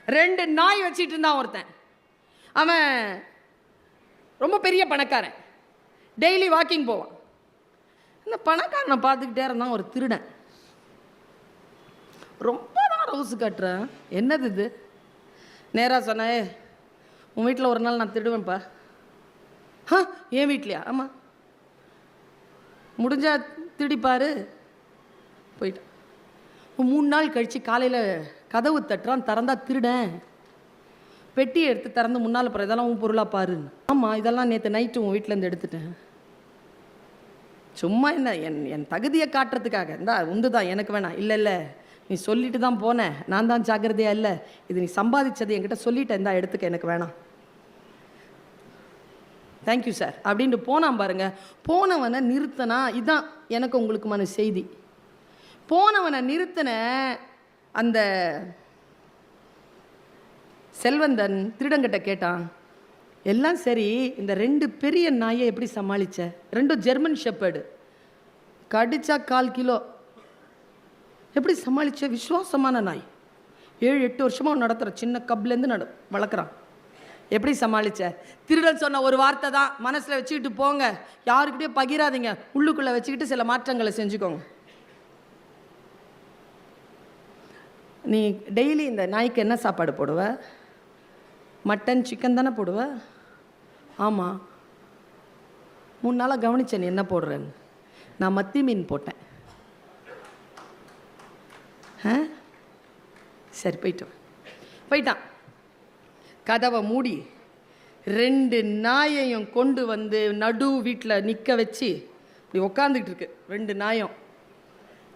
2 நாய் வச்சிட்டு இருந்தான் ஒருத்தன். அவன் ரொம்ப பெரிய பணக்காரன், டெய்லி வாக்கிங் போவான். இந்த பணக்காரனை பார்த்துக்கிட்டே இருந்தான் ஒரு திருடன். ரொம்ப தான் ரவுசு காட்டுறேன், என்னது இது? நேராக சொன்னே, உன் வீட்டில் ஒரு நாள் நான் திருடுவேன்ப்பா. என் வீட்லையா? ஆமாம், முடிஞ்சா திருடிப்பாரு. போயிட்டான். 3 நாள் கழித்து காலையில் கதவு தட்டுறான், திறந்தா திருடன். பெட்டியை எடுத்து திறந்து முன்னால் போகிற, இதெல்லாம் உன் பொருளாக பாருன்னு. ஆமாம், இதெல்லாம் நேற்று நைட்டு உன் வீட்டிலேருந்து எடுத்துட்டேன். சும்மா என்ன என் தகுதியை காட்டுறதுக்காக. இந்தா உண்டு தான், எனக்கு வேணாம். இல்லை இல்லை, நீ சொல்லிட்டு தான் போனேன், நான் தான் ஜாக்கிரதையா இல்லை, இது நீ சம்பாதிச்சது என்கிட்ட சொல்லிட்டேன், இந்தா எடுத்துக்க, எனக்கு வேணாம். தேங்க்யூ சார் அப்படின்ட்டு போனான் பாருங்க. போனவனை நிறுத்தினா, இதுதான் எனக்கு உங்களுக்குமான செய்தி. போனவனை நிறுத்தின அந்த செல்வந்தன் திருடங்கிட்ட கேட்டான், எல்லாம் சரி, இந்த 2 பெரிய நாயை எப்படி சமாளிச்ச? 2 ஜெர்மன் ஷெப்பர்டு, கடிச்சா 1/4 கிலோ, எப்படி சமாளிச்ச? விசுவாசமான நாய், 7-8 வருஷமாக நடத்துகிற, சின்ன கப்லேருந்து வளர்க்குறான். எப்படி சமாளிச்ச? திருடன் சொன்ன ஒரு வார்த்தை தான், மனசில் வச்சுக்கிட்டு போங்க, யாருக்கிட்டே பகிராதீங்க, உள்ளுக்குள்ளே வச்சுக்கிட்டு சில மாற்றங்களை செஞ்சுக்கோங்க. நீ டெய்லி இந்த நாய்க்கு என்ன சாப்பாடு போடுவ? மட்டன் சிக்கன் தானே போடுவ? ஆமாம். 3 நாளாக கவனிச்சேன் நீ என்ன போடுறேன்னு. நான் மத்தி மீன் போட்டேன். சரி, போயிட்டான். கதவை மூடி 2 நாயையும் கொண்டு வந்து நடு வீட்டில் நிற்க வச்சு இப்படி உக்காந்துக்கிட்டு இருக்கு 2 நாயும்.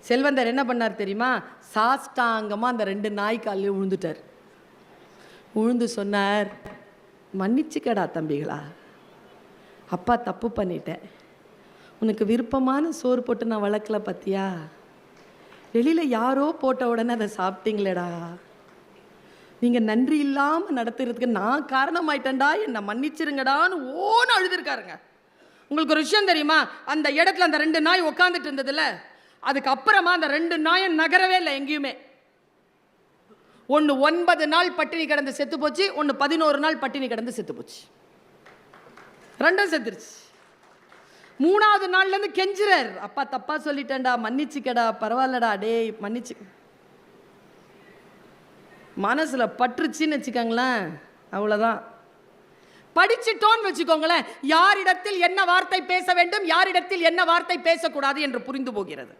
செல்வந்தர் என்ன பண்ணார் தெரியுமா? சாஷ்டாங்கமாக அந்த 2 நாய் காலையும் விழுந்துட்டார். விழுந்து சொன்னார், மன்னிச்சுக்கடா தம்பிகளா, அப்பா தப்பு பண்ணிட்டேன், உனக்கு விருப்பமான சோறு போட்டு நான் வளர்க்கல பார்த்தியா, வெளியில் யாரோ போட்ட உடனே அதை சாப்பிட்டீங்களேடா, நீங்கள் நன்றி இல்லாமல் நடத்துறதுக்கு நான் காரணமாயிட்டேன்டா, என்னை மன்னிச்சிருங்கடான்னு ஓன்னு அழுதுருக்காருங்க. உங்களுக்கு ஒரு விஷயம் தெரியுமா? அந்த இடத்துல அந்த 2 நாய் உட்காந்துட்டு இருந்ததில்ல, அதுக்கப்புறமா அந்த 2 நாயும் நகரவே இல்லை எங்கேயுமே. ஒன்று 9 நாள் பட்டினி கிடந்து செத்து போச்சு, ஒன்று 11 நாள் பட்டினி கிடந்து செத்து போச்சு. 2ம் செத்துருச்சு. 3ஆவது நாள்லேருந்து கெஞ்சுறார், அப்பா தப்பா சொல்லிட்டேன்டா, மன்னிச்சுக்கடா, பரவாயில்லடா, டேய் மன்னிச்சு. மனசில் பற்றுச்சின்னு வச்சுக்கோங்களேன், அவ்வளோதான். படிச்சுட்டோன்னு வச்சுக்கோங்களேன், யாரிடத்தில் என்ன வார்த்தை பேச வேண்டும், யாரிடத்தில் என்ன வார்த்தை பேசக்கூடாது என்று புரிந்து போகிறது.